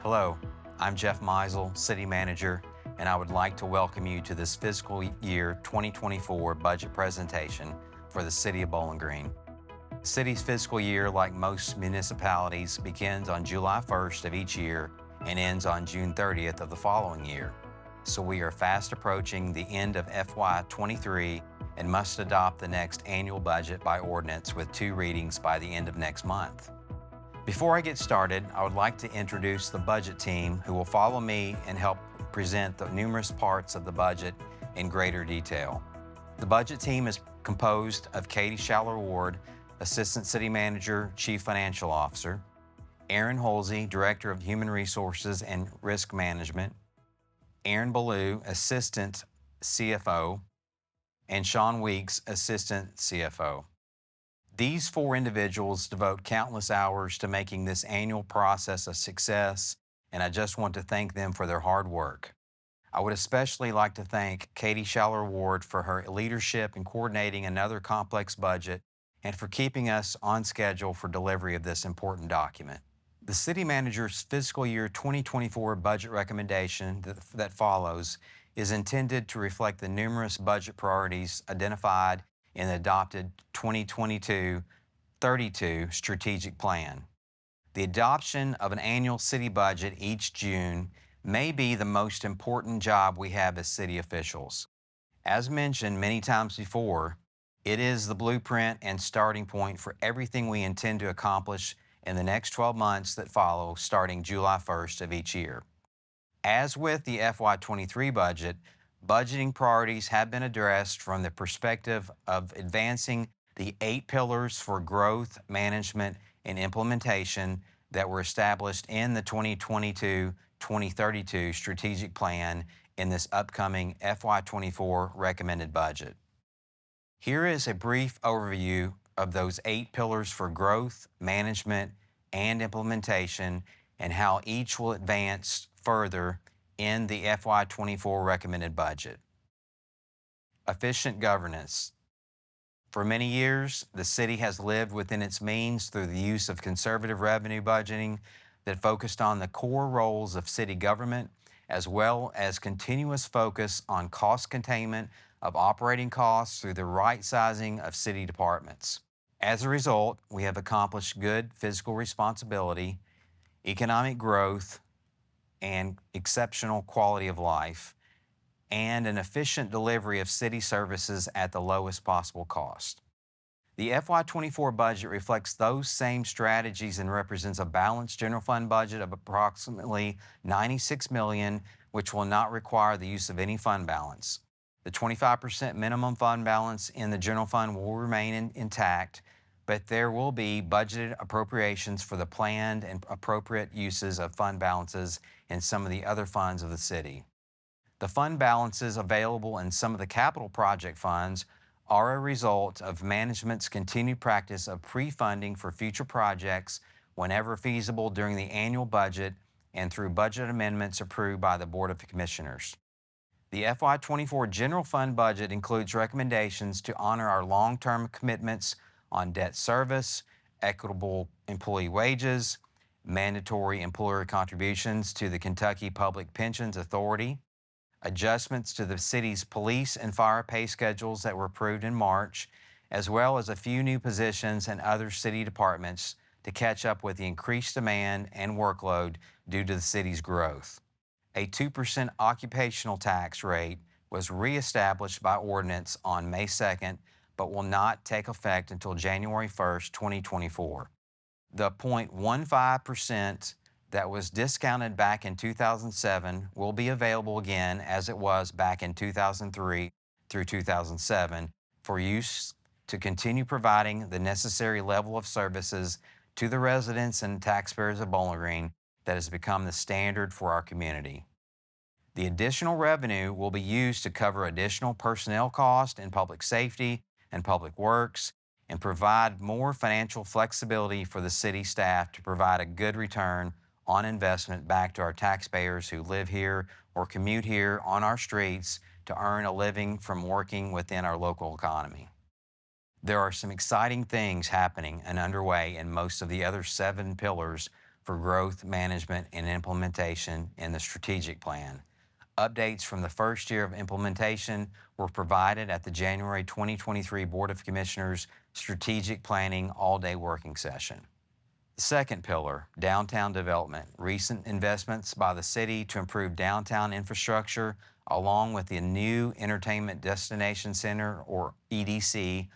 Hello, I'm Jeff Meisel, City Manager, and I would like to welcome you to this fiscal year 2024 budget presentation for the City of Bowling Green. The city's fiscal year, like most municipalities, begins on July 1st of each year and ends on June 30th of the following year. So we are fast approaching the end of FY23 and must adopt the next annual budget by ordinance with 2 readings by the end of next month. Before I get started, I would like to introduce the budget team who will follow me and help present the numerous parts of the budget in greater detail. The budget team is composed of Katie Schaller-Ward, Assistant City Manager, Chief Financial Officer, Aaron Holsey, Director of Human Resources and Risk Management, Aaron Ballou, Assistant CFO, and Sean Weeks, Assistant CFO. These 4 individuals devote countless hours to making this annual process a success, and I just want to thank them for their hard work. I would especially like to thank Katie Schaller-Ward for her leadership in coordinating another complex budget and for keeping us on schedule for delivery of this important document. The City Manager's fiscal year 2024 budget recommendation that follows is intended to reflect the numerous budget priorities identified in the adopted 2022-32 strategic plan. The adoption of an annual city budget each June may be the most important job we have as city officials. As mentioned many times before, it is the blueprint and starting point for everything we intend to accomplish in the next 12 months that follow starting July 1st of each year. As with the FY23 budget, budgeting priorities have been addressed from the perspective of advancing the 8 pillars for growth, management, and implementation that were established in the 2022-2032 strategic plan in this upcoming FY24 recommended budget. Here is a brief overview of those 8 pillars for growth, management, and implementation, and how each will advance further in the FY24 recommended budget. Efficient governance. For many years, the city has lived within its means through the use of conservative revenue budgeting that focused on the core roles of city government, as well as continuous focus on cost containment of operating costs through the right sizing of city departments. As a result, we have accomplished good fiscal responsibility, economic growth, and exceptional quality of life, and an efficient delivery of city services at the lowest possible cost. The FY24 budget reflects those same strategies and represents a balanced general fund budget of approximately $96 million, which will not require the use of any fund balance. The 25% minimum fund balance in the general fund will remain intact, but there will be budgeted appropriations for the planned and appropriate uses of fund balances in some of the other funds of the city. The fund balances available in some of the capital project funds are a result of management's continued practice of pre-funding for future projects whenever feasible during the annual budget and through budget amendments approved by the Board of Commissioners. The FY24 general fund budget includes recommendations to honor our long-term commitments on debt service, equitable employee wages, mandatory employer contributions to the Kentucky Public Pensions Authority, adjustments to the city's police and fire pay schedules that were approved in March, as well as a few new positions in other city departments to catch up with the increased demand and workload due to the city's growth. A 2% occupational tax rate was reestablished by ordinance on May 2nd, but will not take effect until January 1st, 2024. The 0.15% that was discounted back in 2007 will be available again as it was back in 2003 through 2007 for use to continue providing the necessary level of services to the residents and taxpayers of Bowling Green that has become the standard for our community. The additional revenue will be used to cover additional personnel costs in public safety and public works and provide more financial flexibility for the city staff to provide a good return on investment back to our taxpayers who live here or commute here on our streets to earn a living from working within our local economy. There are some exciting things happening and underway in most of the other 7 pillars for growth, management, and implementation in the strategic plan. Updates from the first year of implementation were provided at the January 2023 Board of Commissioners Strategic Planning All-Day Working Session. The second pillar, downtown development. Recent investments by the city to improve downtown infrastructure, along with the new Entertainment Destination Center, or EDC,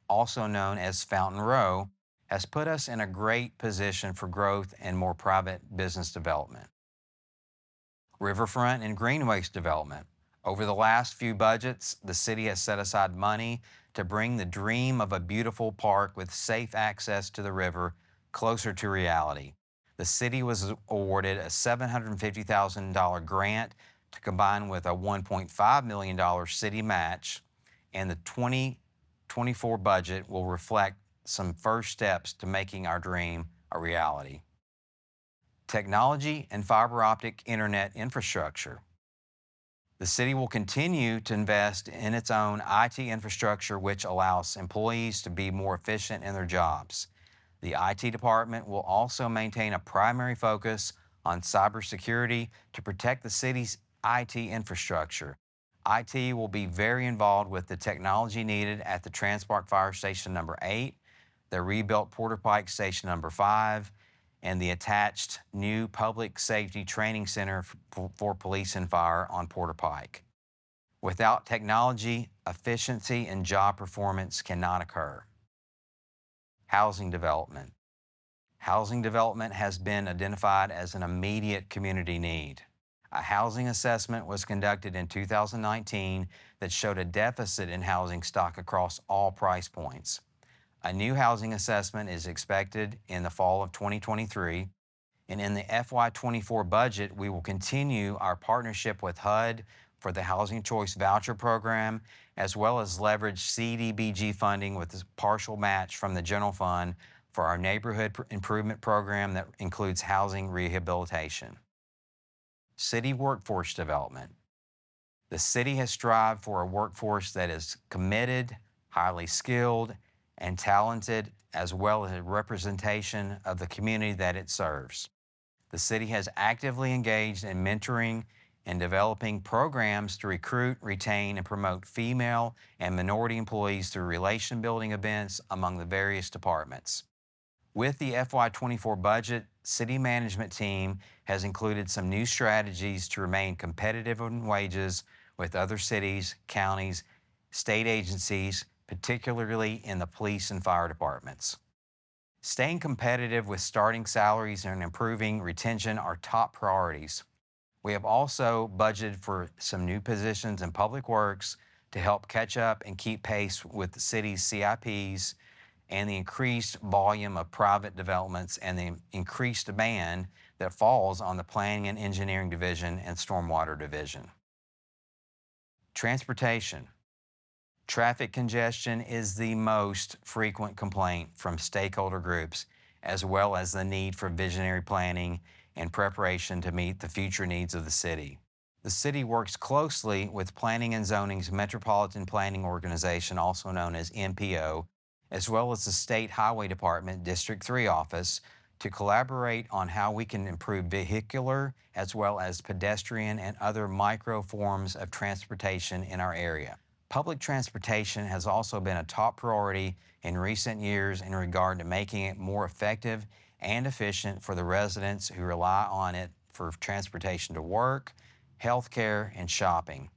also known as Fountain Row, has put us in a great position for growth and more private business development. Riverfront and greenways development. Over the last few budgets, the city has set aside money to bring the dream of a beautiful park with safe access to the river closer to reality. The city was awarded a $750,000 grant to combine with a $1.5 million city match, and the 2024 budget will reflect some first steps to making our dream a reality. Technology and fiber optic internet infrastructure. The city will continue to invest in its own IT infrastructure, which allows employees to be more efficient in their jobs. The IT department will also maintain a primary focus on cybersecurity to protect the city's IT infrastructure. IT will be very involved with the technology needed at the Transpark Fire Station number 8, the rebuilt Porter Pike Station number 5, and the attached new Public Safety Training Center for Police and Fire on Porter Pike. Without technology, efficiency and job performance cannot occur. Housing development. Housing development has been identified as an immediate community need. A housing assessment was conducted in 2019 that showed a deficit in housing stock across all price points. A new housing assessment is expected in the fall of 2023, and in the FY24 budget, we will continue our partnership with HUD for the Housing Choice Voucher Program, as well as leverage CDBG funding with a partial match from the general fund for our neighborhood improvement program that includes housing rehabilitation. City workforce development. The city has strived for a workforce that is committed, highly skilled, and talented, as well as a representation of the community that it serves. The city has actively engaged in mentoring and developing programs to recruit, retain, and promote female and minority employees through relation-building events among the various departments. With the FY24 budget, city management team has included some new strategies to remain competitive in wages with other cities, counties, state agencies, particularly in the police and fire departments. Staying competitive with starting salaries and improving retention are top priorities. We have also budgeted for some new positions in public works to help catch up and keep pace with the city's CIPs and the increased volume of private developments and the increased demand that falls on the Planning and Engineering Division and Stormwater Division. Transportation. Traffic congestion is the most frequent complaint from stakeholder groups, as well as the need for visionary planning and preparation to meet the future needs of the city. The city works closely with Planning and Zoning's Metropolitan Planning Organization, also known as MPO, as well as the State Highway Department District 3 office to collaborate on how we can improve vehicular as well as pedestrian and other micro forms of transportation in our area. Public transportation has also been a top priority in recent years in regard to making it more effective and efficient for the residents who rely on it for transportation to work, healthcare, and shopping.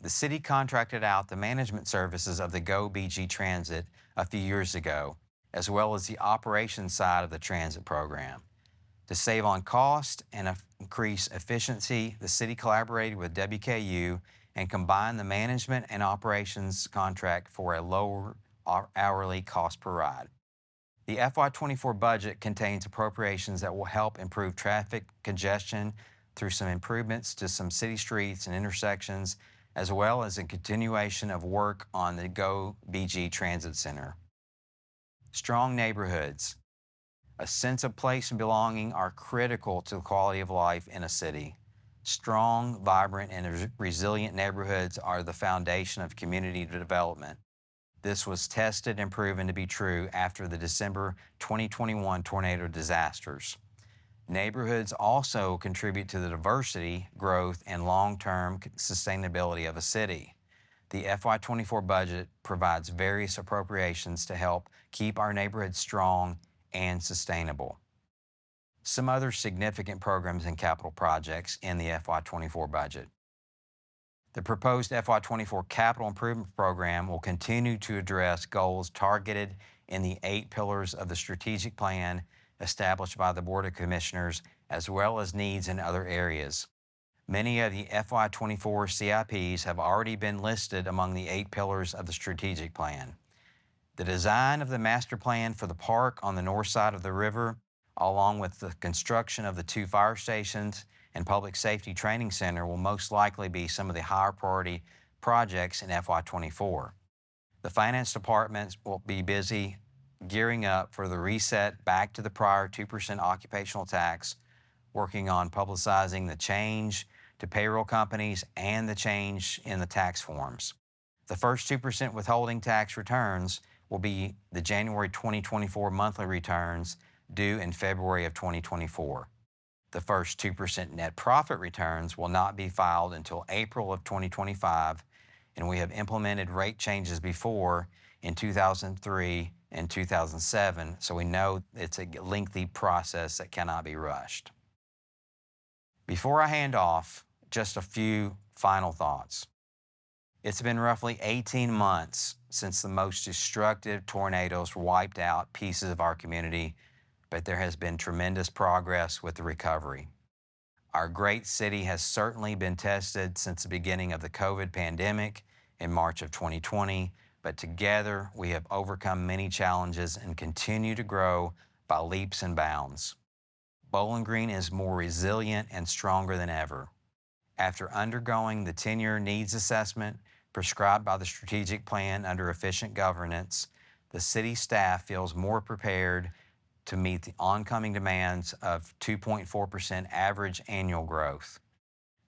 The city contracted out the management services of the Go BG Transit a few years ago, as well as the operations side of the transit program. To save on cost and increase efficiency, the city collaborated with WKU and combined the management and operations contract for a lower hourly cost per ride. The FY24 budget contains appropriations that will help improve traffic congestion through some improvements to some city streets and intersections, as well as a continuation of work on the Go BG Transit Center. Strong neighborhoods. A sense of place and belonging are critical to the quality of life in a city. Strong, vibrant, and resilient neighborhoods are the foundation of community development. This was tested and proven to be true after the December 2021 tornado disasters. Neighborhoods also contribute to the diversity, growth, and long-term sustainability of a city. The FY24 budget provides various appropriations to help keep our neighborhoods strong and sustainable. Some other significant programs and capital projects in the FY24 budget. The proposed FY24 capital improvement program will continue to address goals targeted in the 8 pillars of the strategic plan established by the Board of Commissioners, as well as needs in other areas. Many of the FY24 CIPs have already been listed among the 8 pillars of the strategic plan. The design of the master plan for the park on the north side of the river, along with the construction of the 2 fire stations and public safety training center, will most likely be some of the higher priority projects in FY24. The finance department will be busy gearing up for the reset back to the prior 2% occupational tax, working on publicizing the change to payroll companies and the change in the tax forms. The first 2% withholding tax returns will be the January 2024 monthly returns due in February of 2024. The first 2% net profit returns will not be filed until April of 2025, and we have implemented rate changes before in 2003 and 2007, so we know it's a lengthy process that cannot be rushed. Before I hand off, just a few final thoughts. It's been roughly 18 months since the most destructive tornadoes wiped out pieces of our community, but there has been tremendous progress with the recovery. Our great city has certainly been tested since the beginning of the COVID pandemic in March of 2020, but together we have overcome many challenges and continue to grow by leaps and bounds. Bowling Green is more resilient and stronger than ever. After undergoing the 10-year needs assessment prescribed by the strategic plan under efficient governance, the city staff feels more prepared to meet the oncoming demands of 2.4% average annual growth.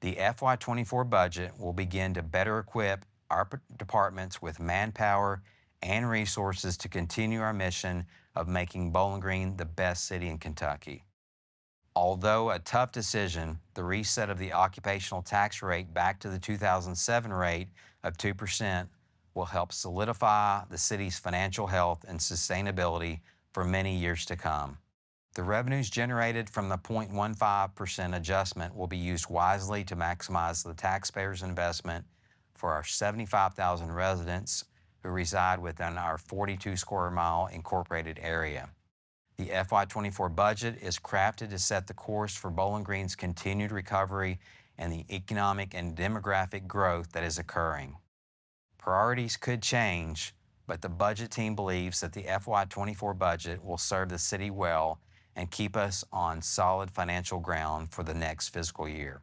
The FY24 budget will begin to better equip our departments with manpower and resources to continue our mission of making Bowling Green the best city in Kentucky. Although a tough decision, the reset of the occupational tax rate back to the 2007 rate of 2% will help solidify the city's financial health and sustainability for many years to come. The revenues generated from the 0.15% adjustment will be used wisely to maximize the taxpayers' investment for our 75,000 residents who reside within our 42 square mile incorporated area. The FY24 budget is crafted to set the course for Bowling Green's continued recovery and the economic and demographic growth that is occurring. Priorities could change, but the budget team believes that the FY24 budget will serve the city well and keep us on solid financial ground for the next fiscal year.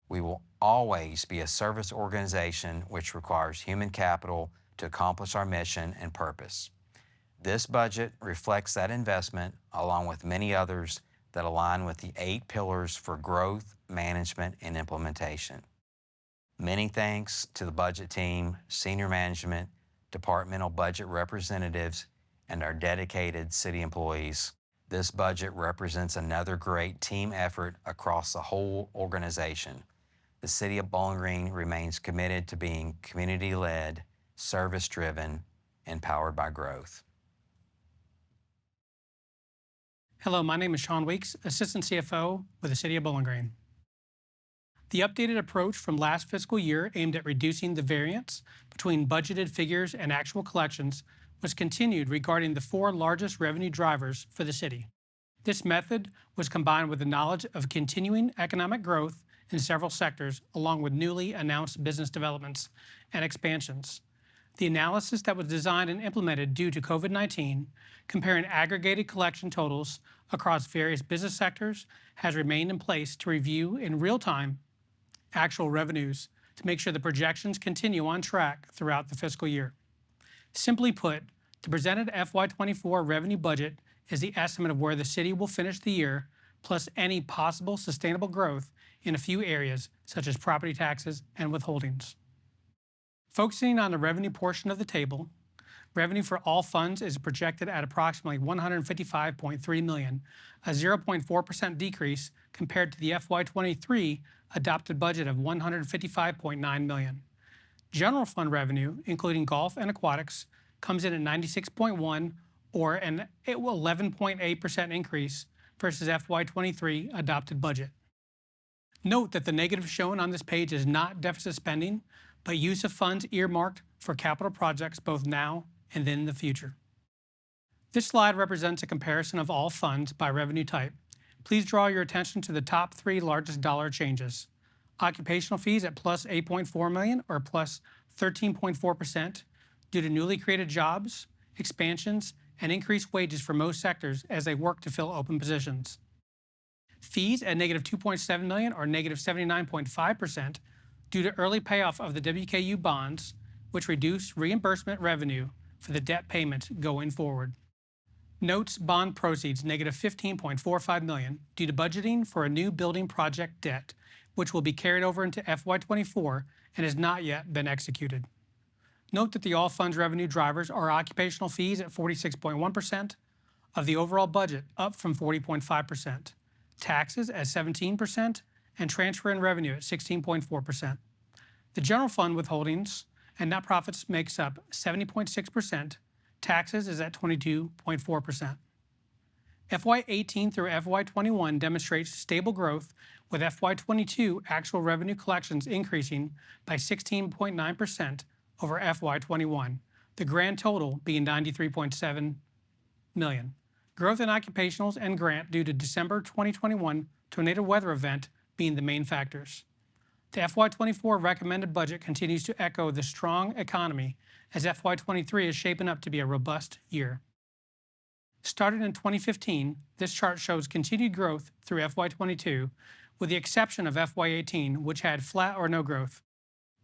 We will always be a service organization which requires human capital to accomplish our mission and purpose. This budget reflects that investment, along with many others that align with the 8 pillars for growth, management, and implementation. Many thanks to the budget team, senior management, departmental budget representatives, and our dedicated city employees. This budget represents another great team effort across the whole organization. The City of Bowling Green remains committed to being community-led, service-driven, and powered by growth. Hello, my name is Sean Weeks, Assistant CFO with the City of Bowling Green. The updated approach from last fiscal year aimed at reducing the variance between budgeted figures and actual collections was continued regarding the 4 largest revenue drivers for the city. This method was combined with the knowledge of continuing economic growth in several sectors, along with newly announced business developments and expansions. The analysis that was designed and implemented due to COVID-19, comparing aggregated collection totals across various business sectors, has remained in place to review in real time actual revenues to make sure the projections continue on track throughout the fiscal year. Simply put, the presented FY24 revenue budget is the estimate of where the city will finish the year, plus any possible sustainable growth in a few areas, such as property taxes and withholdings. Focusing on the revenue portion of the table, Revenue for all funds is projected at approximately $155.3 million, a 0.4% decrease compared to the FY23 adopted budget of $155.9 million. General fund revenue, including golf and aquatics, comes in at 96.1, or an 11.8% increase versus FY23 adopted budget. Note that the negative shown on this page is not deficit spending, but use of funds earmarked for capital projects both now and in the future. This slide represents a comparison of all funds by revenue type. Please draw your attention to the top three largest dollar changes. Occupational fees at plus $8.4 million, or plus 13.4%, due to newly created jobs, expansions, and increased wages for most sectors as they work to fill open positions. Fees at negative $2.7 million, or negative 79.5%, due to early payoff of the WKU bonds, which reduced reimbursement revenue for the debt payment going forward. Notes bond proceeds negative $15.45 million due to budgeting for a new building project debt, which will be carried over into FY24 and has not yet been executed. Note that the all funds revenue drivers are occupational fees at 46.1% of the overall budget, up from 40.5%, taxes at 17%, and transfer in revenue at 16.4%. The general fund withholdings and net profits makes up 70.6%, taxes is at 22.4%. FY18 through FY21 demonstrates stable growth, with FY22 actual revenue collections increasing by 16.9% over FY21, the grand total being $93.7 million. Growth in occupationals and grant due to December 2021 tornado weather event being the main factors. The FY24 recommended budget continues to echo the strong economy, as FY23 is shaping up to be a robust year. Started in 2015, this chart shows continued growth through FY22, with the exception of FY18, which had flat or no growth.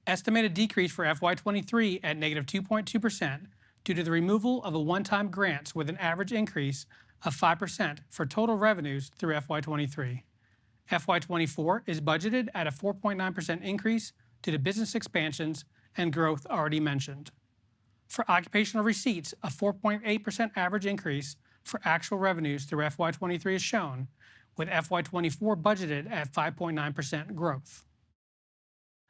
Estimated decrease for FY23 at negative 2.2% due to the removal of a one-time grants with an average increase of 5% for total revenues through FY23. FY24 is budgeted at a 4.9% increase due to business expansions and growth already mentioned. For occupational receipts, a 4.8% average increase for actual revenues through FY23 is shown, with FY24 budgeted at 5.9% growth.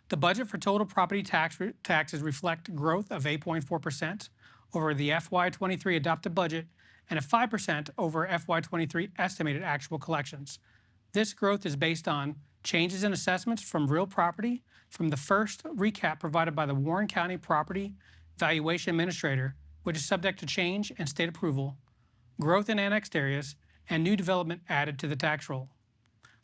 The budget for total property taxes reflect growth of 8.4% over the FY23 adopted budget and a 5% over FY23 estimated actual collections. This growth is based on changes in assessments from real property from the first recap provided by the Warren County Property Valuation Administrator, which is subject to change and state approval, growth in annexed areas, and new development added to the tax roll.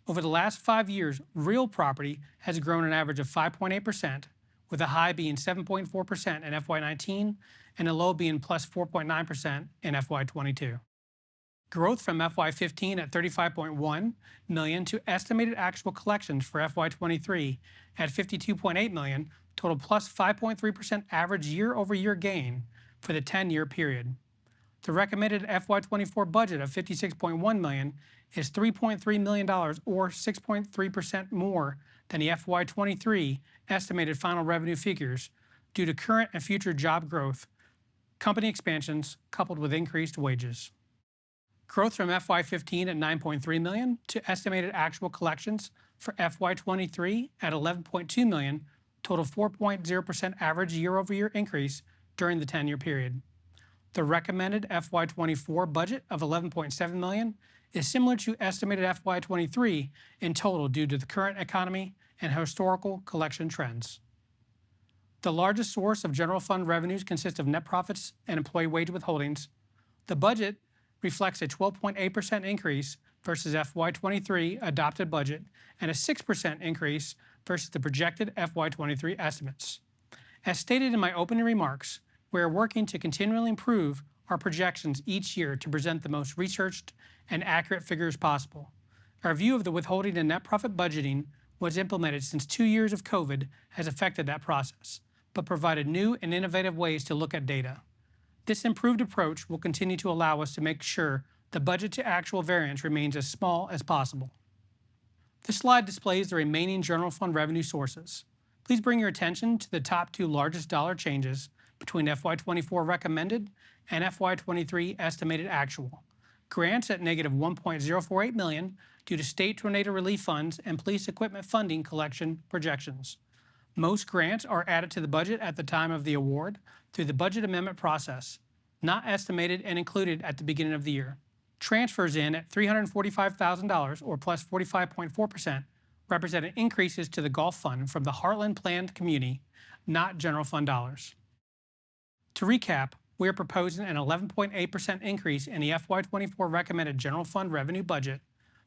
Over the last 5 years, real property has grown an average of 5.8%, with a high being 7.4% in FY19 and a low being plus 4.9% in FY22. Growth from FY15 at $35.1 million to estimated actual collections for FY23 at $52.8 million, total plus 5.3% average year-over-year gain for the 10-year period. The recommended FY24 budget of $56.1 million is $3.3 million, or 6.3% more than the FY23 estimated final revenue figures due to current and future job growth, company expansions, coupled with increased wages. Growth from FY15 at $9.3 million to estimated actual collections for FY23 at $11.2 million, total 4.0% average year-over-year increase during the 10-year period. The recommended FY24 budget of $11.7 million is similar to estimated FY23 in total due to the current economy and historical collection trends. The largest source of general fund revenues consists of net profits and employee wage withholdings. The budget reflects a 12.8% increase versus FY23 adopted budget and a 6% increase versus the projected FY23 estimates. As stated in my opening remarks, we are working to continually improve our projections each year to present the most researched and accurate figures possible. Our view of the withholding and net profit budgeting was implemented since 2 years of COVID has affected that process, but provided new and innovative ways to look at data. This improved approach will continue to allow us to make sure the budget to actual variance remains as small as possible. This slide displays the remaining general fund revenue sources. Please bring your attention to the top 2 largest dollar changes between FY24 recommended and FY23 estimated actual. Grants at negative $1.048 million due to state tornado relief funds and police equipment funding collection projections. Most grants are added to the budget at the time of the award through the budget amendment process, not estimated and included at the beginning of the year. Transfers in at $345,000 or plus 45.4% represented increases to the Gulf Fund from the Heartland Planned Community, not general fund dollars. To recap, we are proposing an 11.8% increase in the FY24 recommended general fund revenue budget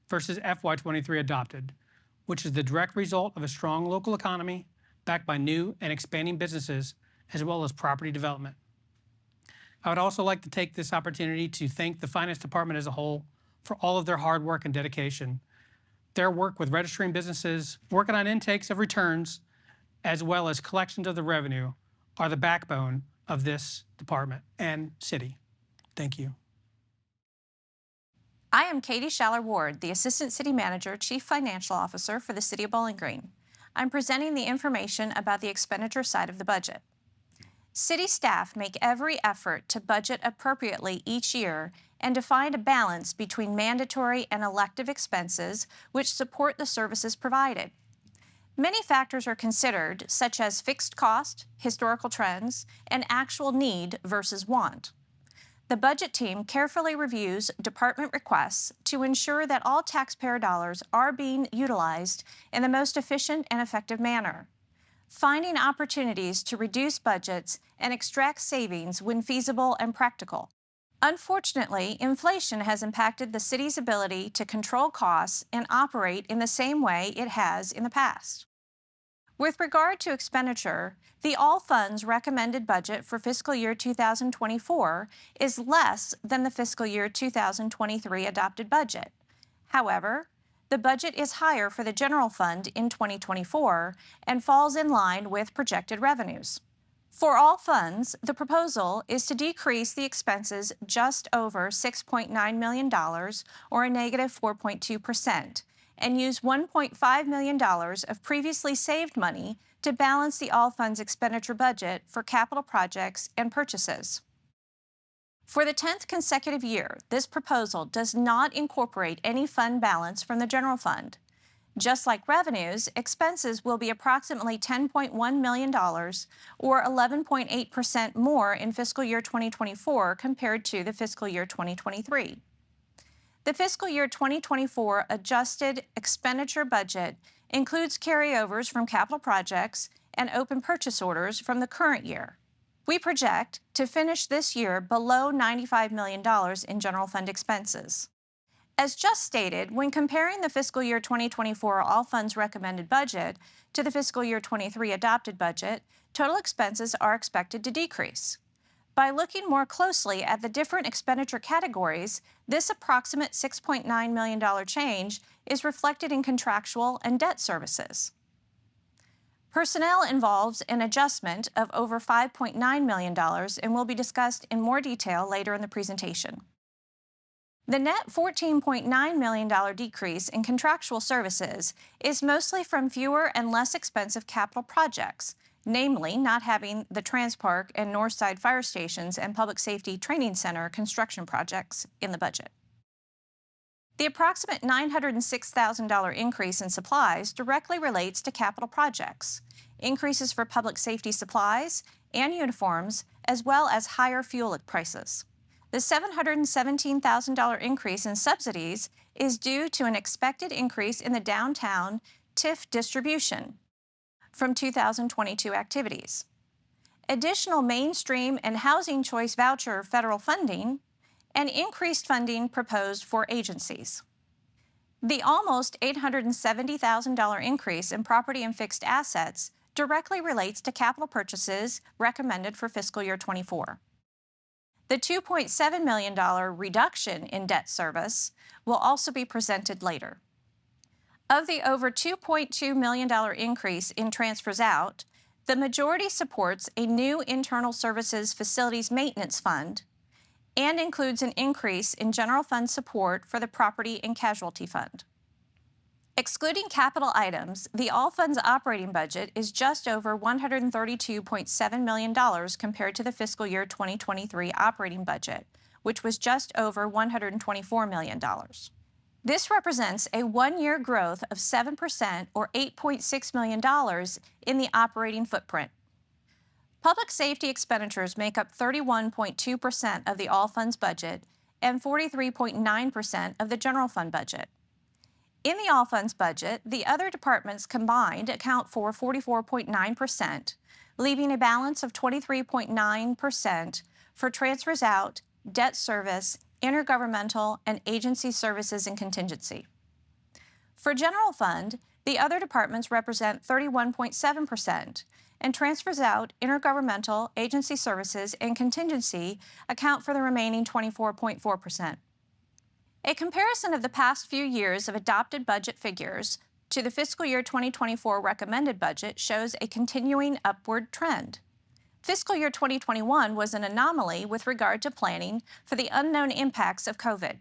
versus FY23 adopted, which is the direct result of a strong local economy backed by new and expanding businesses as well as property development. I would also like to take this opportunity to thank the Finance Department as a whole for all of their hard work and dedication. Their work with registering businesses, working on intakes of returns, as well as collections of the revenue are the backbone of this department and city. Thank you. I am Katie Schaller-Ward, the Assistant City Manager, Chief Financial Officer for the City of Bowling Green. I'm presenting the information about the expenditure side of the budget. City staff make every effort to budget appropriately each year and to find a balance between mandatory and elective expenses which support the services provided. Many factors are considered, such as fixed cost, historical trends, and actual need versus want. The budget team carefully reviews department requests to ensure that all taxpayer dollars are being utilized in the most efficient and effective manner, finding opportunities to reduce budgets and extract savings when feasible and practical. Unfortunately, inflation has impacted the city's ability to control costs and operate in the same way it has in the past. With regard to expenditure, the all funds recommended budget for fiscal year 2024 is less than the fiscal year 2023 adopted budget. However, the budget is higher for the general fund in 2024 and falls in line with projected revenues. For all funds, the proposal is to decrease the expenses just over $6.9 million, or a negative 4.2%, and use $1.5 million of previously saved money to balance the all funds expenditure budget for capital projects and purchases. For the 10th consecutive year, this proposal does not incorporate any fund balance from the general fund. Just like revenues, expenses will be approximately $10.1 million, or 11.8% more in fiscal year 2024 compared to the fiscal year 2023. The fiscal year 2024 adjusted expenditure budget includes carryovers from capital projects and open purchase orders from the current year. We project to finish this year below $95 million in general fund expenses. As just stated, when comparing the fiscal year 2024 all funds recommended budget to the fiscal year 23 adopted budget, total expenses are expected to decrease. By looking more closely at the different expenditure categories, this approximate $6.9 million change is reflected in contractual and debt services. Personnel involves an adjustment of over $5.9 million and will be discussed in more detail later in the presentation. The net $14.9 million decrease in contractual services is mostly from fewer and less expensive capital projects, namely not having the Transpark and Northside Fire Stations and Public Safety Training Center construction projects in the budget. The approximate $906,000 increase in supplies directly relates to capital projects, increases for public safety supplies and uniforms, as well as higher fuel prices. The $717,000 increase in subsidies is due to an expected increase in the downtown TIF distribution from 2022 activities. Additional mainstream and housing choice voucher federal funding, and increased funding proposed for agencies. The almost $870,000 increase in property and fixed assets directly relates to capital purchases recommended for fiscal year 24. The $2.7 million reduction in debt service will also be presented later. Of the over $2.2 million increase in transfers out, the majority supports a new internal services facilities maintenance fund and includes an increase in general fund support for the property and casualty fund. Excluding capital items, the all funds operating budget is just over $132.7 million compared to the fiscal year 2023 operating budget, which was just over $124 million. This represents a one-year growth of 7% or $8.6 million in the operating footprint. Public safety expenditures make up 31.2% of the all funds budget and 43.9% of the general fund budget. In the all funds budget, the other departments combined account for 44.9%, leaving a balance of 23.9% for transfers out, debt service, intergovernmental, and agency services and contingency. For general fund, the other departments represent 31.7%, and transfers out, intergovernmental, agency services, and contingency account for the remaining 24.4%. A comparison of the past few years of adopted budget figures to the fiscal year 2024 recommended budget shows a continuing upward trend. Fiscal year 2021 was an anomaly with regard to planning for the unknown impacts of COVID.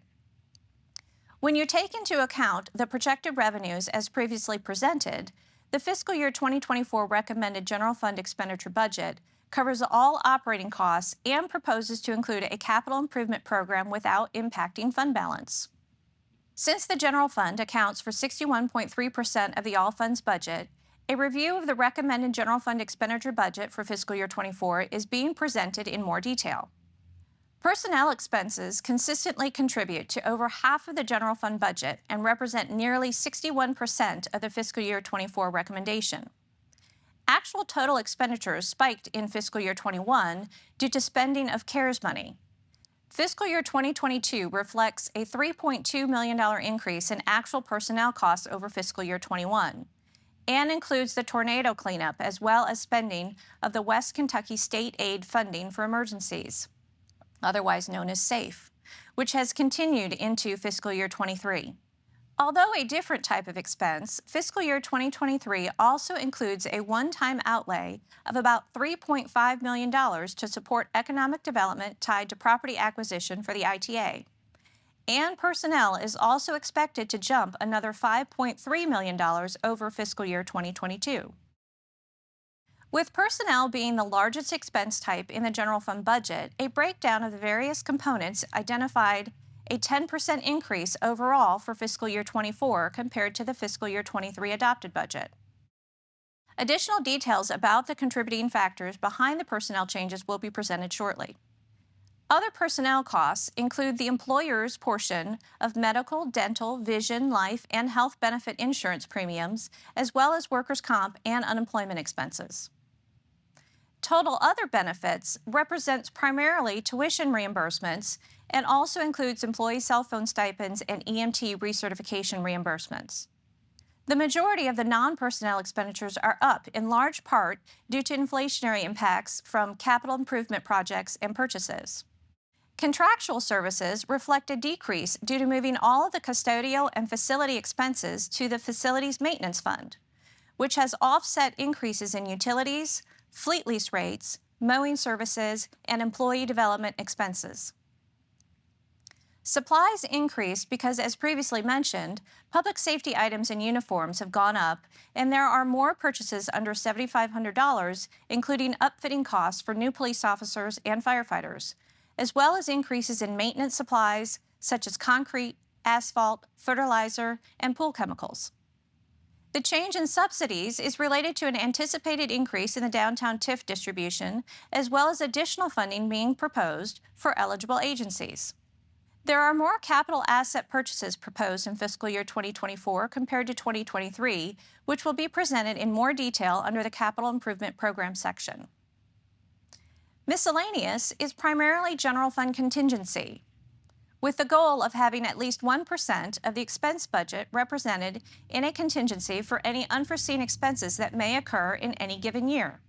When you take into account the projected revenues as previously presented, the fiscal year 2024 recommended general fund expenditure budget covers all operating costs and proposes to include a capital improvement program without impacting fund balance. Since the general fund accounts for 61.3% of the all funds budget, a review of the recommended general fund expenditure budget for fiscal year 24 is being presented in more detail. Personnel expenses consistently contribute to over half of the general fund budget and represent nearly 61% of the fiscal year 24 recommendation. Actual total expenditures spiked in fiscal year 21 due to spending of CARES money. Fiscal year 2022 reflects a $3.2 million increase in actual personnel costs over fiscal year 21 and includes the tornado cleanup as well as spending of the West Kentucky State Aid funding for emergencies, otherwise known as SAFE, which has continued into fiscal year 23. Although a different type of expense, fiscal year 2023 also includes a one-time outlay of about $3.5 million to support economic development tied to property acquisition for the ITA. And personnel is also expected to jump another $5.3 million over fiscal year 2022. With personnel being the largest expense type in the general fund budget, a breakdown of the various components identified a 10% increase overall for fiscal year 24 compared to the fiscal year 23 adopted budget. Additional details about the contributing factors behind the personnel changes will be presented shortly. Other personnel costs include the employer's portion of medical, dental, vision, life, and health benefit insurance premiums, as well as workers' comp and unemployment expenses. Total other benefits represents primarily tuition reimbursements and also includes employee cell phone stipends and EMT recertification reimbursements. The majority of the non-personnel expenditures are up in large part due to inflationary impacts from capital improvement projects and purchases. Contractual services reflect a decrease due to moving all of the custodial and facility expenses to the Facilities Maintenance Fund, which has offset increases in utilities, fleet lease rates, mowing services, and employee development expenses. Supplies increased because, as previously mentioned, public safety items and uniforms have gone up, and there are more purchases under $7,500, including upfitting costs for new police officers and firefighters, as well as increases in maintenance supplies such as concrete, asphalt, fertilizer, and pool chemicals. The change in subsidies is related to an anticipated increase in the downtown TIF distribution, as well as additional funding being proposed for eligible agencies. There are more capital asset purchases proposed in fiscal year 2024 compared to 2023, which will be presented in more detail under the Capital Improvement Program section. Miscellaneous is primarily general fund contingency, with the goal of having at least 1% of the expense budget represented in a contingency for any unforeseen expenses that may occur in any given year.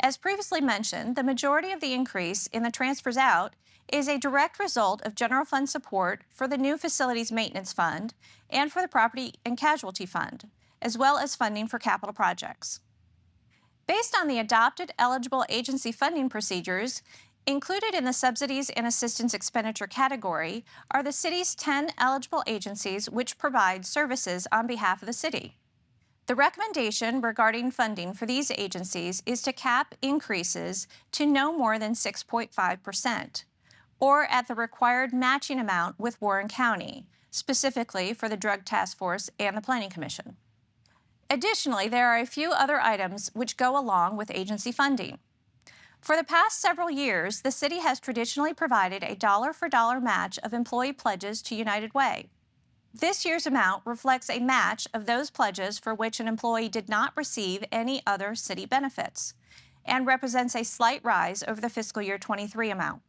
As previously mentioned, the majority of the increase in the transfers out is a direct result of general fund support for the new Facilities Maintenance Fund and for the Property and Casualty Fund, as well as funding for capital projects. Based on the adopted eligible agency funding procedures, Included in the subsidies and assistance expenditure category are the city's 10 eligible agencies which provide services on behalf of the city. The recommendation regarding funding for these agencies is to cap increases to no more than 6.5%, or at the required matching amount with Warren County, specifically for the Drug Task Force and the Planning Commission. Additionally, there are a few other items which go along with agency funding. For the past several years, the city has traditionally provided a dollar-for-dollar match of employee pledges to United Way. This year's amount reflects a match of those pledges for which an employee did not receive any other city benefits, and represents a slight rise over the fiscal year 23 amount.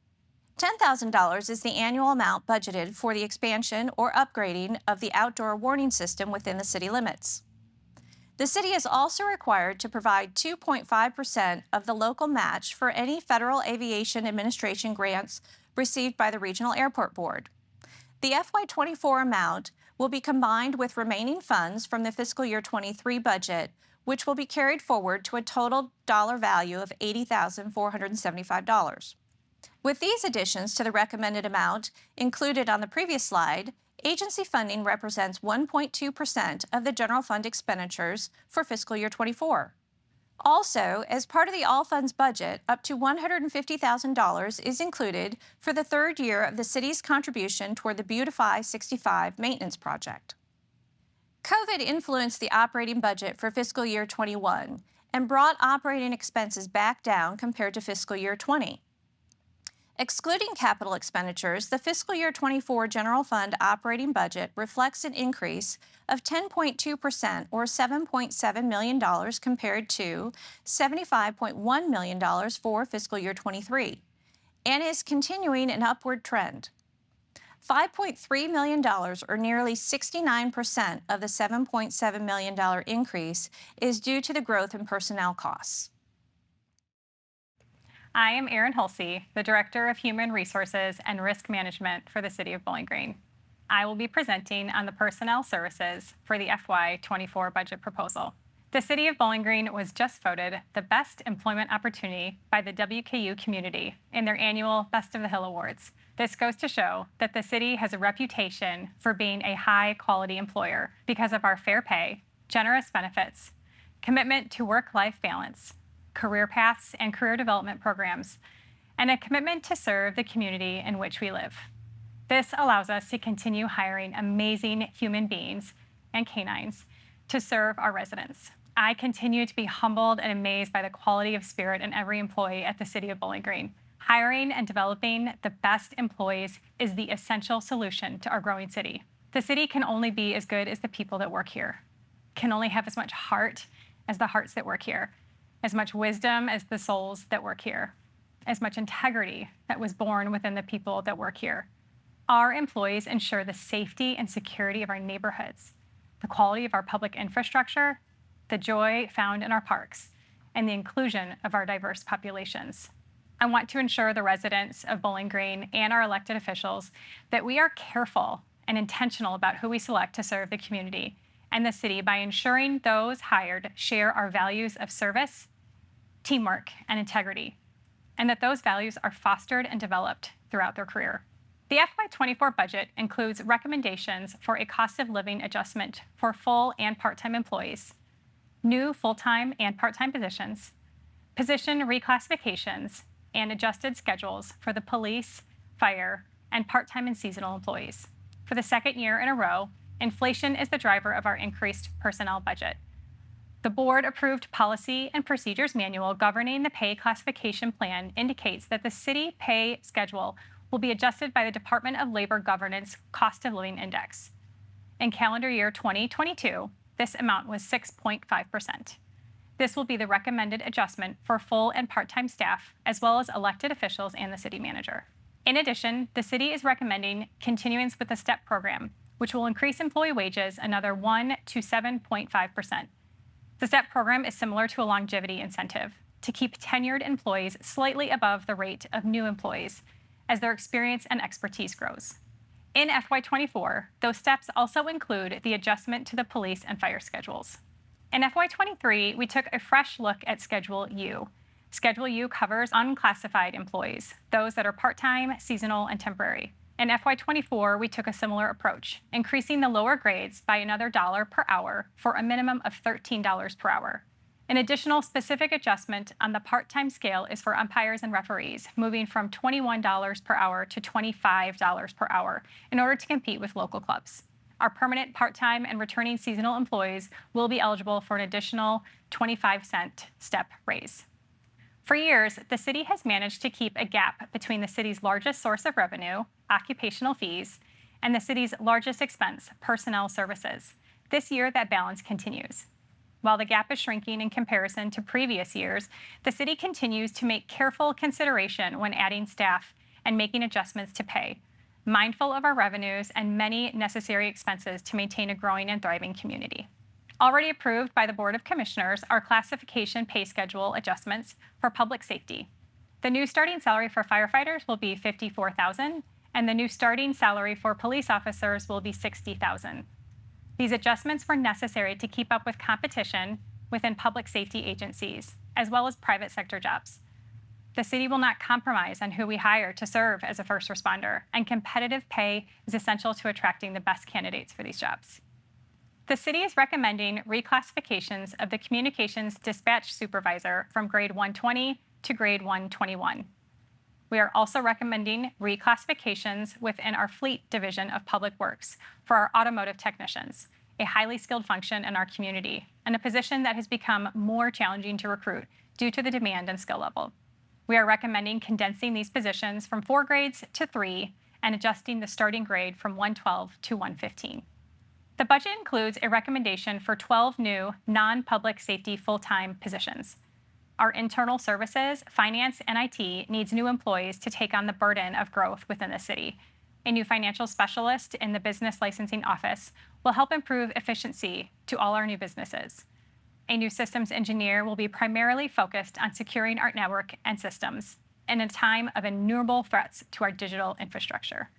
$10,000 is the annual amount budgeted for the expansion or upgrading of the outdoor warning system within the city limits. The city is also required to provide 2.5% of the local match for any Federal Aviation Administration grants received by the Regional Airport Board. The FY24 amount will be combined with remaining funds from the fiscal year 23 budget, which will be carried forward to a total dollar value of $80,475. With these additions to the recommended amount included on the previous slide, agency funding represents 1.2% of the general fund expenditures for fiscal year 24. Also, as part of the all funds budget, up to $150,000 is included for the third year of the city's contribution toward the Beautify 65 maintenance project. COVID influenced the operating budget for fiscal year 21 and brought operating expenses back down compared to fiscal year 20. Excluding capital expenditures, the fiscal year 24 general fund operating budget reflects an increase of 10.2% or $7.7 million compared to $75.1 million for fiscal year 23, and is continuing an upward trend. $5.3 million, or nearly 69% of the $7.7 million increase, is due to the growth in personnel costs. I am Erin Hulsey, the Director of Human Resources and Risk Management for the City of Bowling Green. I will be presenting on the personnel services for the FY24 budget proposal. The City of Bowling Green was just voted the best employment opportunity by the WKU community in their annual Best of the Hill Awards. This goes to show that the city has a reputation for being a high-quality employer because of our fair pay, generous benefits, commitment to work-life balance, career paths and career development programs, and a commitment to serve the community in which we live. This allows us to continue hiring amazing human beings and canines to serve our residents. I continue to be humbled and amazed by the quality of spirit in every employee at the City of Bowling Green. Hiring and developing the best employees is the essential solution to our growing city. The city can only be as good as the people that work here, can only have as much heart as the hearts that work here, as much wisdom as the souls that work here, as much integrity that was born within the people that work here. Our employees ensure the safety and security of our neighborhoods, the quality of our public infrastructure, the joy found in our parks, and the inclusion of our diverse populations. I want to ensure the residents of Bowling Green and our elected officials that we are careful and intentional about who we select to serve the community and the city by ensuring those hired share our values of service, teamwork, and integrity, and that those values are fostered and developed throughout their career. The FY24 budget includes recommendations for a cost of living adjustment for full and part-time employees, new full-time and part-time positions, position reclassifications, and adjusted schedules for the police, fire, and part-time and seasonal employees. For the second year in a row, inflation is the driver of our increased personnel budget. The board-approved policy and procedures manual governing the pay classification plan indicates that the city pay schedule will be adjusted by the Department of Labor Governance Cost of Living Index. In calendar year 2022, this amount was 6.5%. This will be the recommended adjustment for full and part-time staff, as well as elected officials and the city manager. In addition, the city is recommending continuance with the STEP program, which will increase employee wages another 1 to 7.5%. The STEP program is similar to a longevity incentive to keep tenured employees slightly above the rate of new employees as their experience and expertise grows. In FY24, those steps also include the adjustment to the police and fire schedules. In FY23, we took a fresh look at Schedule U, Schedule U covers unclassified employees, those that are part-time, seasonal, and temporary. In FY24, we took a similar approach, increasing the lower grades by another $1 per hour for a minimum of $13 per hour. An additional specific adjustment on the part-time scale is for umpires and referees, moving from $21 per hour to $25 per hour in order to compete with local clubs. Our permanent part-time and returning seasonal employees will be eligible for an additional 25-cent step raise. For years, the city has managed to keep a gap between the city's largest source of revenue, occupational fees, and the city's largest expense, personnel services. This year, that balance continues. While the gap is shrinking in comparison to previous years, the city continues to make careful consideration when adding staff and making adjustments to pay, mindful of our revenues and many necessary expenses to maintain a growing and thriving community. Already approved by the Board of Commissioners are classification pay schedule adjustments for public safety. The new starting salary for firefighters will be $54,000, and the new starting salary for police officers will be $60,000. These adjustments were necessary to keep up with competition within public safety agencies, as well as private sector jobs. The city will not compromise on who we hire to serve as a first responder, and competitive pay is essential to attracting the best candidates for these jobs. The city is recommending reclassifications of the communications dispatch supervisor from grade 120 to grade 121. We are also recommending reclassifications within our fleet division of Public Works for our automotive technicians, a highly skilled function in our community, and a position that has become more challenging to recruit due to the demand and skill level. We are recommending condensing these positions from 4 grades to 3 and adjusting the starting grade from 112 to 115. The budget includes a recommendation for 12 new non-public safety full-time positions. Our internal services, finance, and IT needs new employees to take on the burden of growth within the city. A new financial specialist in the business licensing office will help improve efficiency to all our new businesses. A new systems engineer will be primarily focused on securing our network and systems in a time of innumerable threats to our digital infrastructure.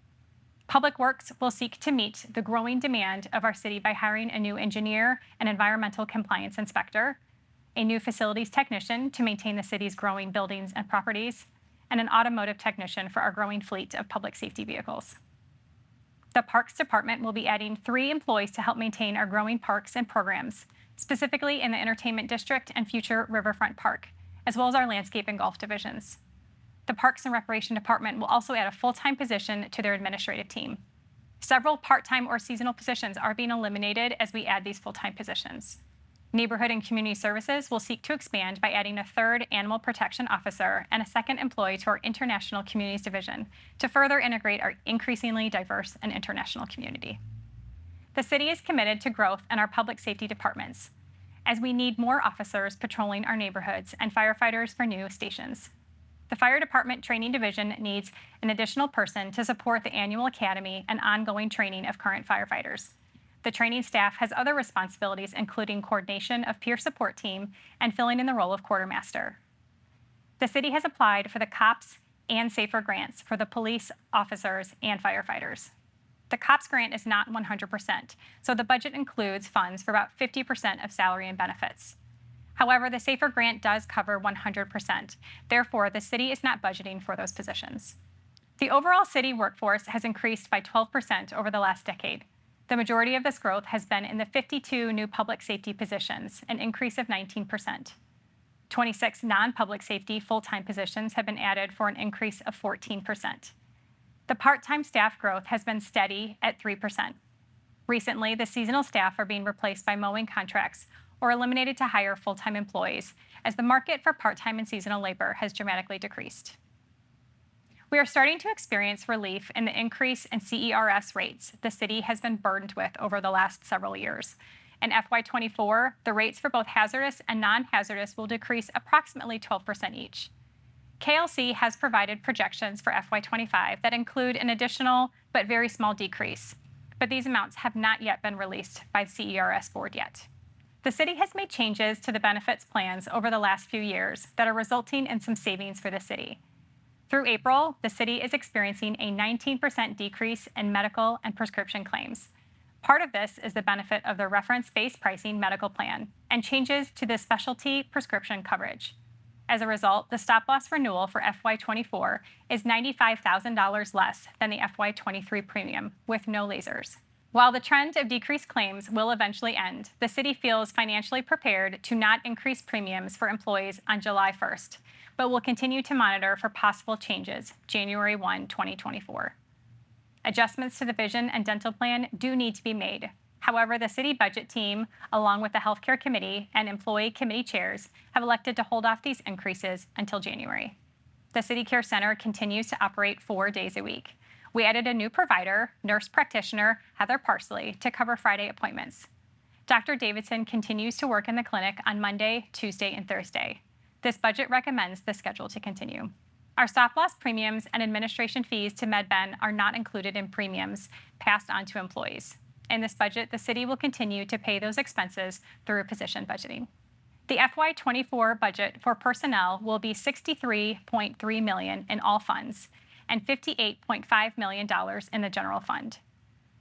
Public Works will seek to meet the growing demand of our city by hiring a new engineer and environmental compliance inspector, a new facilities technician to maintain the city's growing buildings and properties, and an automotive technician for our growing fleet of public safety vehicles. The Parks Department will be adding 3 employees to help maintain our growing parks and programs, specifically in the Entertainment District and future Riverfront Park, as well as our landscape and golf divisions. The Parks and Recreation Department will also add a full-time position to their administrative team. Several part-time or seasonal positions are being eliminated as we add these full-time positions. Neighborhood and Community Services will seek to expand by adding a 3rd animal protection officer and a 2nd employee to our International Communities Division to further integrate our increasingly diverse and international community. The city is committed to growth in our public safety departments, as we need more officers patrolling our neighborhoods and firefighters for new stations. The Fire Department Training Division needs an additional person to support the annual academy and ongoing training of current firefighters. The training staff has other responsibilities, including coordination of peer support team and filling in the role of quartermaster. The city has applied for the COPS and SAFER grants for the police officers and firefighters. The COPS grant is not 100%, so the budget includes funds for about 50% of salary and benefits. However, the SAFER grant does cover 100%. Therefore, the city is not budgeting for those positions. The overall city workforce has increased by 12% over the last decade. The majority of this growth has been in the 52 new public safety positions, an increase of 19%. 26 non-public safety full-time positions have been added for an increase of 14%. The part-time staff growth has been steady at 3%. Recently, the seasonal staff are being replaced by mowing contracts or eliminated to hire full-time employees, as the market for part-time and seasonal labor has dramatically decreased. We are starting to experience relief in the increase in CERS rates the city has been burdened with over the last several years. In FY24, the rates for both hazardous and non-hazardous will decrease approximately 12% each. KLC has provided projections for FY25 that include an additional but very small decrease, but these amounts have not yet been released by the CERS board yet. The city has made changes to the benefits plans over the last few years that are resulting in some savings for the city. Through April, the city is experiencing a 19% decrease in medical and prescription claims. Part of this is the benefit of the reference-based pricing medical plan and changes to the specialty prescription coverage. As a result, the stop-loss renewal for FY24 is $95,000 less than the FY23 premium, with no lasers. While the trend of decreased claims will eventually end, the city feels financially prepared to not increase premiums for employees on July 1st, but will continue to monitor for possible changes January 1, 2024. Adjustments to the vision and dental plan do need to be made. However, the city budget team, along with the healthcare committee and employee committee chairs, have elected to hold off these increases until January. The City Care Center continues to operate 4 days a week. We added a new provider, nurse practitioner Heather Parsley, to cover Friday appointments. Dr. Davidson continues to work in the clinic on Monday, Tuesday, and Thursday. This budget recommends this schedule to continue. Our stop-loss premiums and administration fees to MedBen are not included in premiums passed on to employees. In this budget, the city will continue to pay those expenses through position budgeting. The FY24 budget for personnel will be $63.3 million in all funds and $58.5 million in the general fund.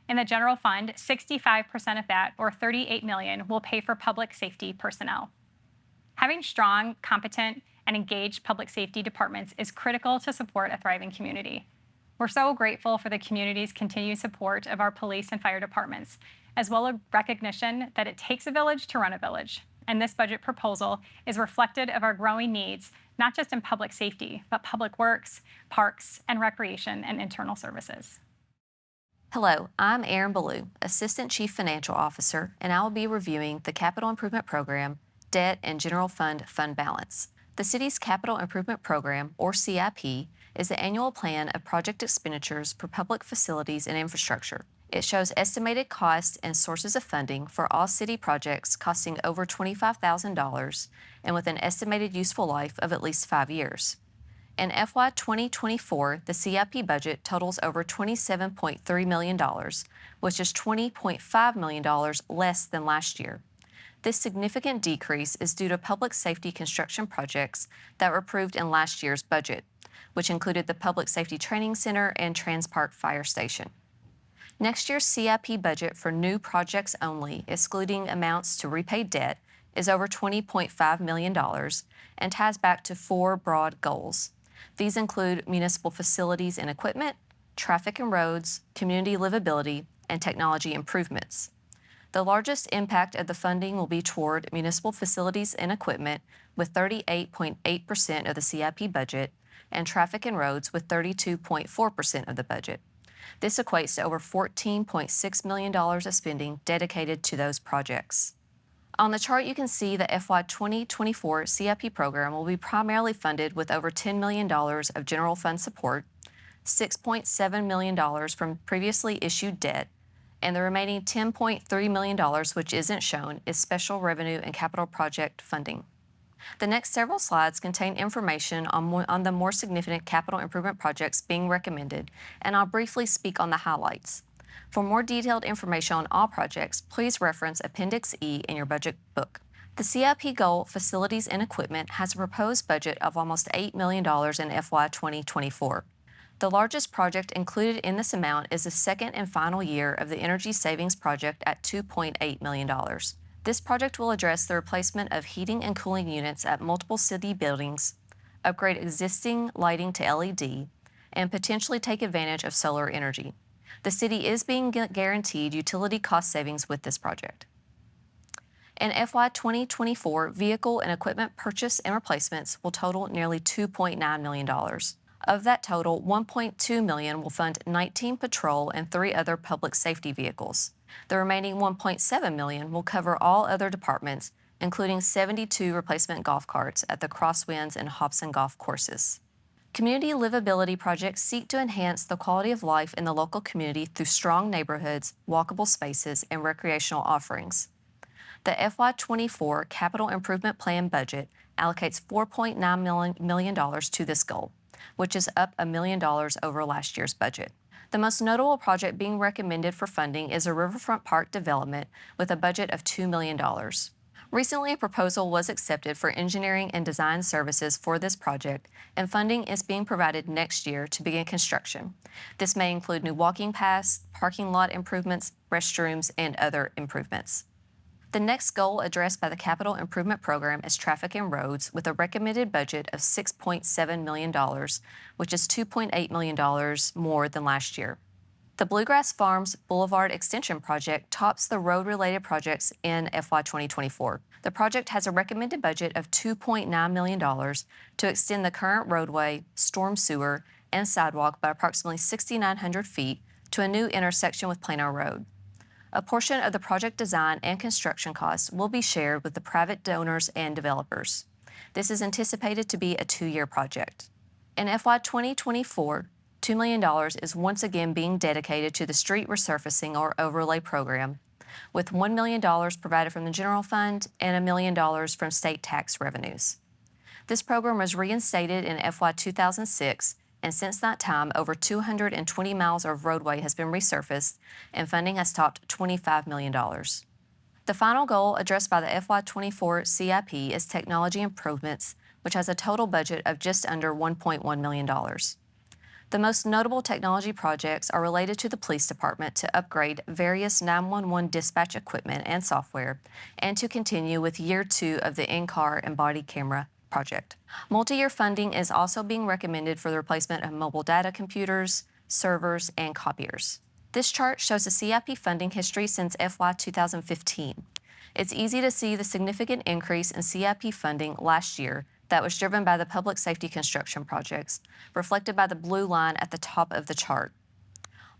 In the general fund, 65% of that, or $38 million, will pay for public safety personnel. Having strong, competent, and engaged public safety departments is critical to support a thriving community. We're so grateful for the community's continued support of our police and fire departments, as well as recognition that it takes a village to run a village. And this budget proposal is reflective of our growing needs, not just in public safety, but public works, parks, and recreation and internal services. Hello, I'm Erin Ballou, Assistant Chief Financial Officer, and I will be reviewing the Capital Improvement Program, Debt and General Fund Fund Balance. The city's Capital Improvement Program, or CIP, is the annual plan of project expenditures for public facilities and infrastructure. It shows estimated costs and sources of funding for all city projects costing over $25,000 and with an estimated useful life of at least 5 years. In FY 2024, the CIP budget totals over $27.3 million, which is $20.5 million less than last year. This significant decrease is due to public safety construction projects that were approved in last year's budget, which included the Public Safety Training Center and Transpark Fire Station. Next year's CIP budget for new projects only, excluding amounts to repay debt, is over $20.5 million and ties back to 4 broad goals. These include municipal facilities and equipment, traffic and roads, community livability, and technology improvements. The largest impact of the funding will be toward municipal facilities and equipment with 38.8% of the CIP budget and traffic and roads with 32.4% of the budget. This equates to over $14.6 million of spending dedicated to those projects. On the chart, you can see the FY 2024 CIP program will be primarily funded with over $10 million of general fund support, $6.7 million from previously issued debt, and the remaining $10.3 million, which isn't shown, is special revenue and capital project funding. The next several slides contain information on the more significant capital improvement projects being recommended, and I'll briefly speak on the highlights. For more detailed information on all projects, please reference Appendix E in your budget book. The CIP goal, Facilities and Equipment, has a proposed budget of almost $8 million in FY 2024. The largest project included in this amount is the second and final year of the Energy Savings Project at $2.8 million. This project will address the replacement of heating and cooling units at multiple city buildings, upgrade existing lighting to LED, and potentially take advantage of solar energy. The city is being guaranteed utility cost savings with this project. In FY 2024, vehicle and equipment purchase and replacements will total nearly $2.9 million. Of that total, $1.2 million will fund 19 patrol and 3 other public safety vehicles. The remaining $1.7 million will cover all other departments, including 72 replacement golf carts at the Crosswinds and Hobson golf courses. Community livability projects seek to enhance the quality of life in the local community through strong neighborhoods, walkable spaces, and recreational offerings. The FY24 Capital Improvement Plan budget allocates $4.9 million to this goal, which is up $1 million over last year's budget. The most notable project being recommended for funding is a riverfront park development with a budget of $2 million. Recently, a proposal was accepted for engineering and design services for this project, and funding is being provided next year to begin construction. This may include new walking paths, parking lot improvements, restrooms, and other improvements. The next goal addressed by the Capital Improvement Program is traffic and roads with a recommended budget of $6.7 million, which is $2.8 million more than last year. The Bluegrass Farms Boulevard Extension Project tops the road-related projects in FY 2024. The project has a recommended budget of $2.9 million to extend the current roadway, storm sewer, and sidewalk by approximately 6,900 feet to a new intersection with Plano Road. A portion of the project design and construction costs will be shared with the private donors and developers. This is anticipated to be a 2-year project. In FY 2024, $2 million is once again being dedicated to the street resurfacing or overlay program, with $1 million provided from the general fund and $1 million from state tax revenues. This program was reinstated in FY 2006, and since that time, over 220 miles of roadway has been resurfaced, and funding has topped $25 million. The final goal addressed by the FY 24 CIP is technology improvements, which has a total budget of just under $1.1 million. The most notable technology projects are related to the police department to upgrade various 911 dispatch equipment and software, and to continue with year 2 of the in-car and body camera project. Multi-year funding is also being recommended for the replacement of mobile data computers, servers, and copiers. This chart shows the CIP funding history since FY 2015. It's easy to see the significant increase in CIP funding last year that was driven by the public safety construction projects, reflected by the blue line at the top of the chart.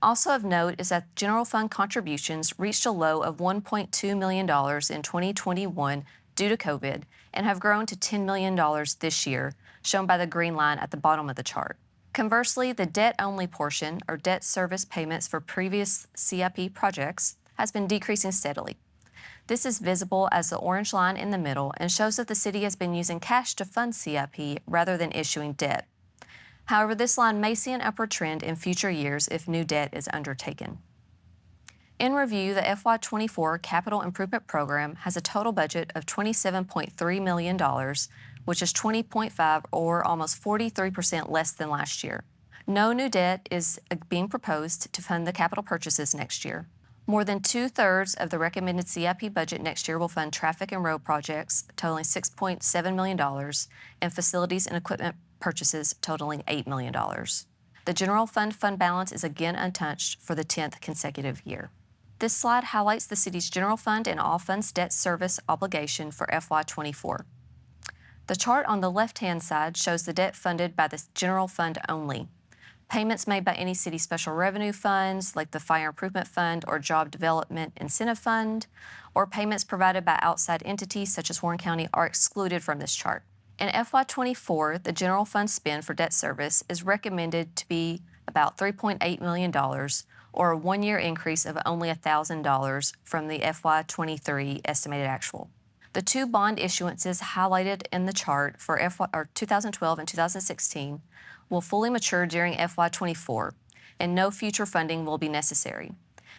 Also of note is that general fund contributions reached a low of $1.2 million in 2021 due to COVID and have grown to $10 million this year, shown by the green line at the bottom of the chart. Conversely, the debt-only portion, or debt service payments for previous CIP projects, has been decreasing steadily. This is visible as the orange line in the middle and shows that the city has been using cash to fund CIP rather than issuing debt. However, this line may see an upward trend in future years if new debt is undertaken. In review, the FY 24 Capital Improvement Program has a total budget of $27.3 million, which is 20.5 or almost 43% less than last year. No new debt is being proposed to fund the capital purchases next year. More than 2/3 of the recommended CIP budget next year will fund traffic and road projects totaling $6.7 million and facilities and equipment purchases totaling $8 million. The general fund balance is again untouched for the 10th consecutive year. This slide highlights the city's general fund and all funds debt service obligation for FY 24. The chart on the left-hand side shows the debt funded by the general fund only. Payments made by any city special revenue funds, like the Fire Improvement Fund or Job Development Incentive Fund, or payments provided by outside entities such as Warren County are excluded from this chart. In FY 24, the general fund spend for debt service is recommended to be about $3.8 million, or a 1-year increase of only $1,000 from the FY 23 estimated actual. The 2 bond issuances highlighted in the chart for 2012 and 2016 will fully mature during FY 24, and no future funding will be necessary.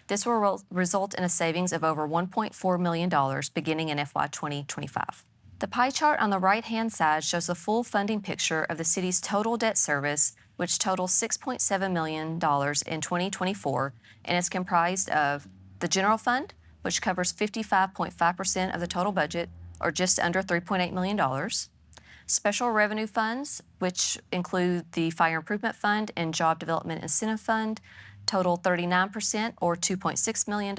This will result in a savings of over $1.4 million beginning in FY 2025. The pie chart on the right-hand side shows the full funding picture of the city's total debt service, which totals $6.7 million in 2024, and is comprised of the general fund, which covers 55.5% of the total budget, or just under $3.8 million, special revenue funds, which include the Fire Improvement Fund and Job Development Incentive Fund, total 39%, or $2.6 million,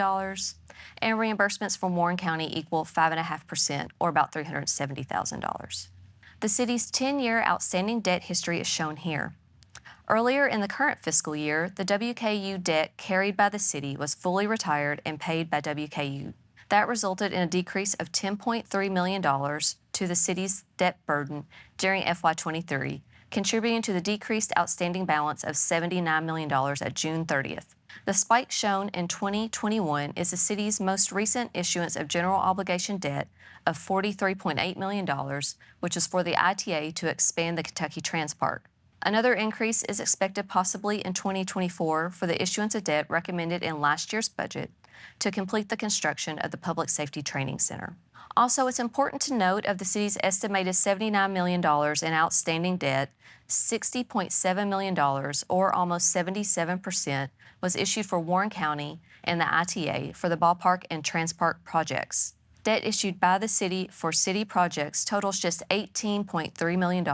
and reimbursements from Warren County equal 5.5%, or about $370,000. The city's 10-year outstanding debt history is shown here. Earlier in the current fiscal year, the WKU debt carried by the city was fully retired and paid by WKU. That resulted in a decrease of $10.3 million to the city's debt burden during FY 23, contributing to the decreased outstanding balance of $79 million at June 30th. The spike shown in 2021 is the city's most recent issuance of general obligation debt of $43.8 million, which is for the ITA to expand the Kentucky Transpark. Another increase is expected possibly in 2024 for the issuance of debt recommended in last year's budget to complete the construction of the Public Safety Training Center. Also, it's important to note of the city's estimated $79 million in outstanding debt, $60.7 million, or almost 77%, was issued for Warren County and the ITA for the ballpark and Transpark projects. Debt issued by the city for city projects totals just $18.3 million,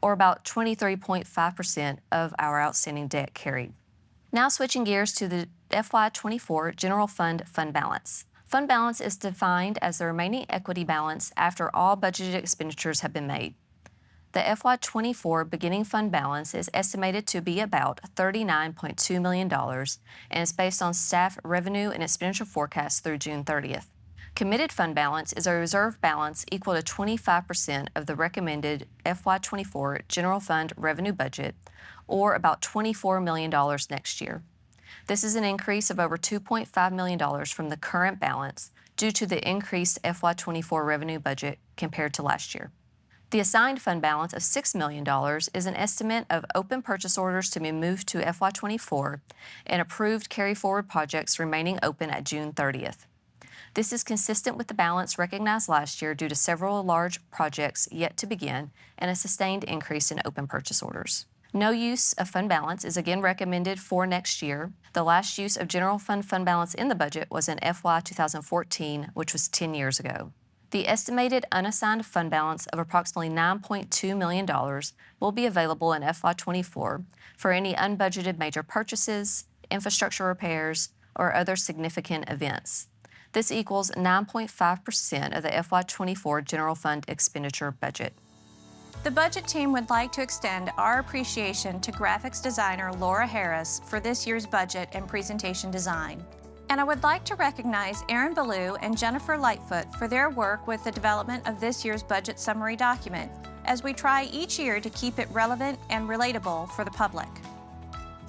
or about 23.5% of our outstanding debt carried. Now switching gears to the FY24 General Fund fund balance. Fund balance is defined as the remaining equity balance after all budgeted expenditures have been made. The FY24 beginning fund balance is estimated to be about $39.2 million and is based on staff revenue and expenditure forecasts through June 30th. Committed fund balance is a reserve balance equal to 25% of the recommended FY24 general fund revenue budget, or about $24 million next year. This is an increase of over $2.5 million from the current balance due to the increased FY24 revenue budget compared to last year. The assigned fund balance of $6 million is an estimate of open purchase orders to be moved to FY24 and approved carry-forward projects remaining open at June 30th. This is consistent with the balance recognized last year due to several large projects yet to begin and a sustained increase in open purchase orders. No use of fund balance is again recommended for next year. The last use of general fund balance in the budget was in FY 2014, which was 10 years ago. The estimated unassigned fund balance of approximately $9.2 million will be available in FY24 for any unbudgeted major purchases, infrastructure repairs, or other significant events. This equals 9.5% of the FY24 general fund expenditure budget. The budget team would like to extend our appreciation to graphics designer Laura Harris for this year's budget and presentation design. And I would like to recognize Aaron Ballou and Jennifer Lightfoot for their work with the development of this year's budget summary document, as we try each year to keep it relevant and relatable for the public.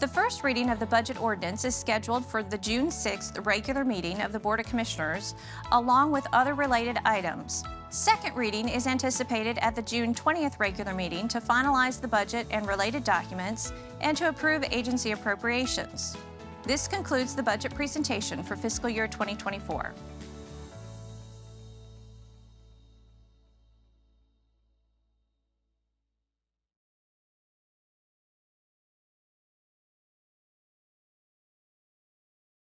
The first reading of the budget ordinance is scheduled for the June 6th regular meeting of the Board of Commissioners, along with other related items. Second reading is anticipated at the June 20th regular meeting to finalize the budget and related documents and to approve agency appropriations. This concludes the budget presentation for fiscal year 2024.